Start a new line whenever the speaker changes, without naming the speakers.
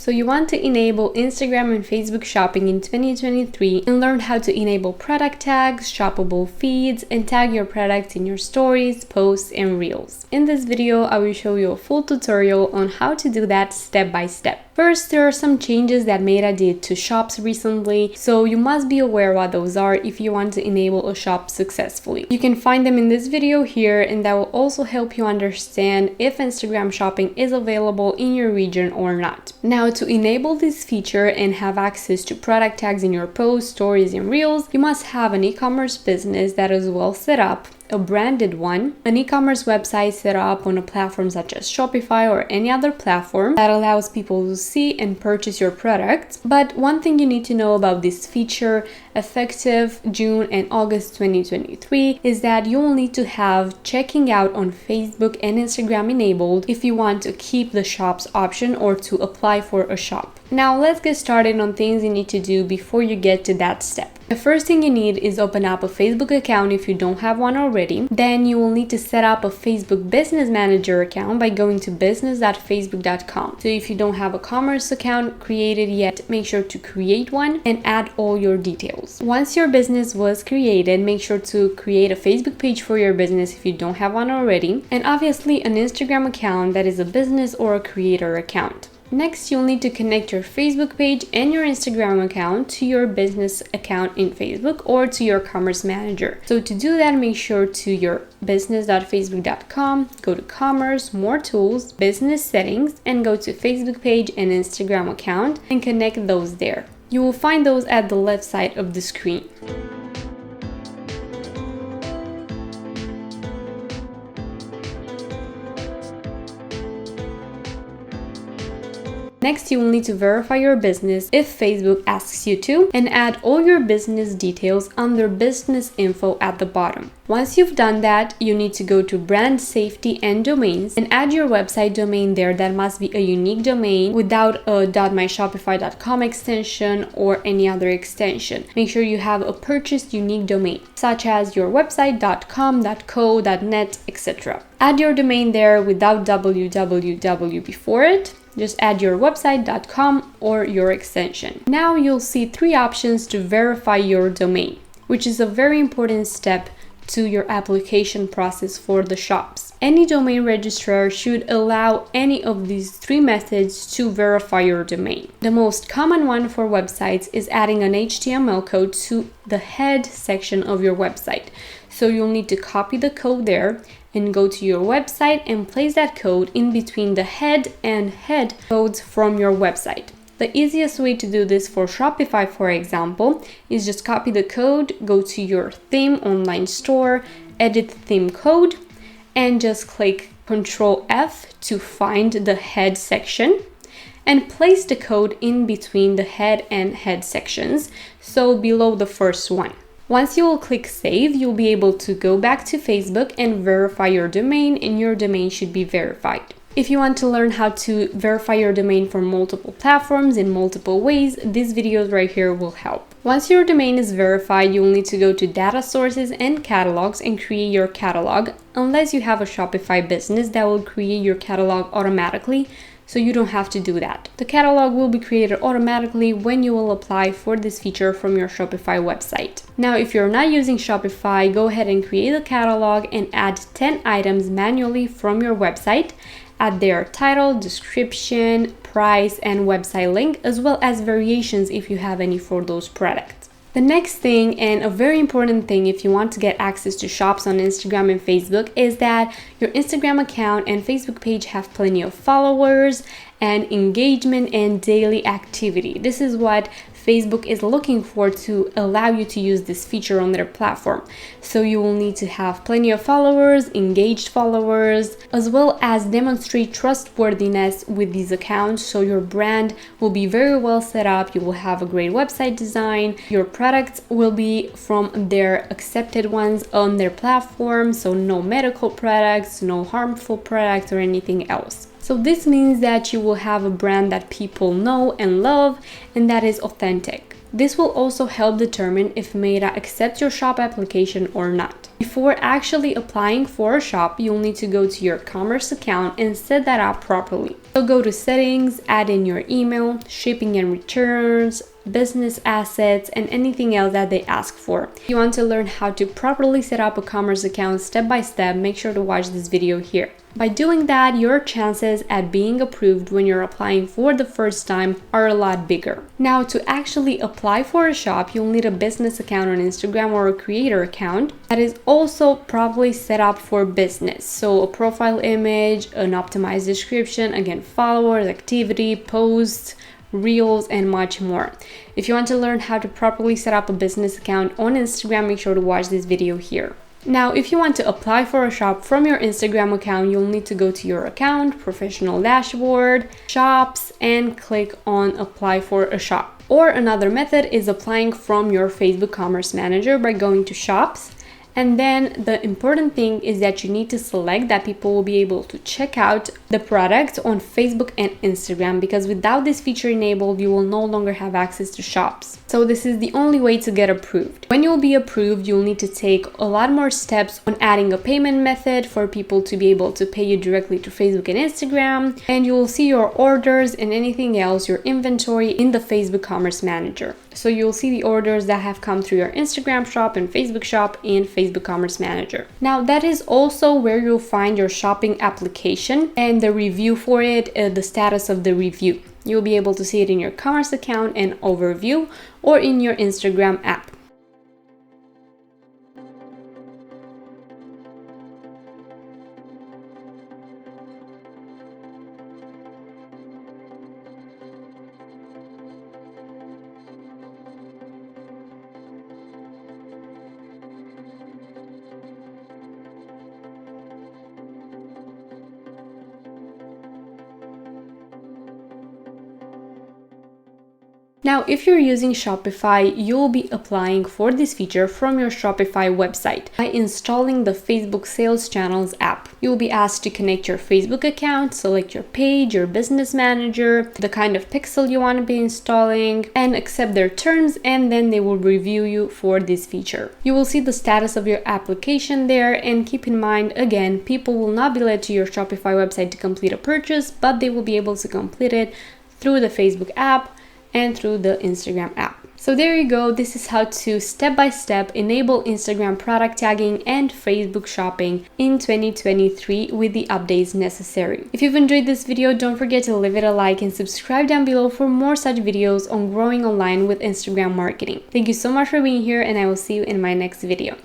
So you want to enable Instagram and Facebook shopping in 2023 and learn how to enable product tags, shoppable feeds, and tag your products in your stories, posts, and reels. In this video, I will show you a full tutorial on how to do that step by step. First, there are some changes that Meta did to shops recently, so you must be aware what those are if you want to enable a shop successfully. You can find them in this video here, and that will also help you understand if Instagram shopping is available in your region or not. Now, to enable this feature and have access to product tags in your posts, stories, and reels, you must have an e-commerce business that is well set up, a branded one, an e-commerce website set up on a platform such as Shopify or any other platform that allows people to see and purchase your products. But one thing you need to know about this feature, effective June and August 2023, is that you will need to have checking out on Facebook and Instagram enabled if you want to keep the shops option or to apply for a shop. Now let's get started on things you need to do before you get to that step. The first thing you need is open up a Facebook account if you don't have one already. Then you will need to set up a Facebook Business Manager account by going to business.facebook.com. So if you don't have a commerce account created yet, make sure to create one and add all your details. Once your business was created, make sure to create a Facebook page for your business if you don't have one already, and obviously an Instagram account that is a business or a creator account. Next, you'll need to connect your Facebook page and your Instagram account to your business account in Facebook or to your commerce manager. So to do that, make sure to your business.facebook.com, go to commerce, more tools, business settings, and go to Facebook page and Instagram account and connect those there. You will find those at the left side of the screen. Next, you will need to verify your business if Facebook asks you to, and add all your business details under business info at the bottom. Once you've done that, you need to go to brand safety and domains and add your website domain there. That must be a unique domain without a .myshopify.com extension or any other extension. Make sure you have a purchased unique domain, such as your website .com, .co, .net, etc. Add your domain there without www before it. Just add your website.com or your extension. Now you'll see three options to verify your domain, which is a very important step to your application process for the shops. Any domain registrar should allow any of these three methods to verify your domain. The most common one for websites is adding an HTML code to the head section of your website. So you'll need to copy the code there and go to your website and place that code in between the head and head codes from your website. The easiest way to do this for Shopify, for example, is just copy the code, go to your theme online store, edit theme code, and just click Ctrl F to find the head section and place the code in between the head and head sections, so below the first one. Once you will click save, you'll be able to go back to Facebook and verify your domain, and your domain should be verified. If you want to learn how to verify your domain for multiple platforms in multiple ways, these videos right here will help. Once your domain is verified, you'll need to go to data sources and catalogs and create your catalog, unless you have a Shopify business that will create your catalog automatically, so you don't have to do that. The catalog will be created automatically when you will apply for this feature from your Shopify website. Now, if you're not using Shopify, go ahead and create a catalog and add 10 items manually from your website. Add their title, description, price, and website link, as well as variations if you have any for those products. The next thing, and a very important thing if you want to get access to shops on Instagram and Facebook, is that your Instagram account and Facebook page have plenty of followers and engagement and daily activity. This is what Facebook is looking for to allow you to use this feature on their platform. So you will need to have plenty of followers, engaged followers, as well as demonstrate trustworthiness with these accounts. So your brand will be very well set up. You will have a great website design. Your products will be from their accepted ones on their platform. So no medical products, no harmful products or anything else. So this means that you will have a brand that people know and love and that is authentic. This will also help determine if Meta accepts your shop application or not. Before actually applying for a shop, you'll need to go to your commerce account and set that up properly. So go to settings, add in your email, shipping and returns, business assets, and anything else that they ask for. If you want to learn how to properly set up a commerce account step by step, make sure to watch this video here. By doing that, your chances at being approved when you're applying for the first time are a lot bigger. Now, to actually apply for a shop, you'll need a business account on Instagram or a creator account that is also properly set up for business. So a profile image, an optimized description, again, followers, activity, posts, reels, and much more. If you want to learn how to properly set up a business account on Instagram, make sure to watch this video here. Now, if you want to apply for a shop from your Instagram account, you'll need to go to your account, professional dashboard, shops, and click on apply for a shop. Or another method is applying from your Facebook Commerce Manager by going to shops. And then the important thing is that you need to select that people will be able to check out the product on Facebook and Instagram, because without this feature enabled, you will no longer have access to shops. So this is the only way to get approved. When you'll be approved, you'll need to take a lot more steps on adding a payment method for people to be able to pay you directly to Facebook and Instagram. And you will see your orders and anything else, your inventory, in the Facebook Commerce Manager. So you'll see the orders that have come through your Instagram shop and Facebook shop in Facebook Commerce Manager. Now, that is also where you'll find your shopping application and the review for it, the status of the review. You'll be able to see it in your commerce account and overview, or in your Instagram app. Now, if you're using Shopify, you'll be applying for this feature from your Shopify website by installing the Facebook Sales Channels app. You'll be asked to connect your Facebook account, select your page, your business manager, the kind of pixel you want to be installing, and accept their terms, and then they will review you for this feature. You will see the status of your application there, and keep in mind, again, people will not be led to your Shopify website to complete a purchase, but they will be able to complete it through the Facebook app and through the Instagram app. So there you go. This is how to step by step enable Instagram product tagging and Facebook shopping in 2023 with the updates necessary. If you've enjoyed this video, don't forget to leave it a like and subscribe down below for more such videos on growing online with Instagram marketing. Thank you so much for being here, and I will see you in my next video.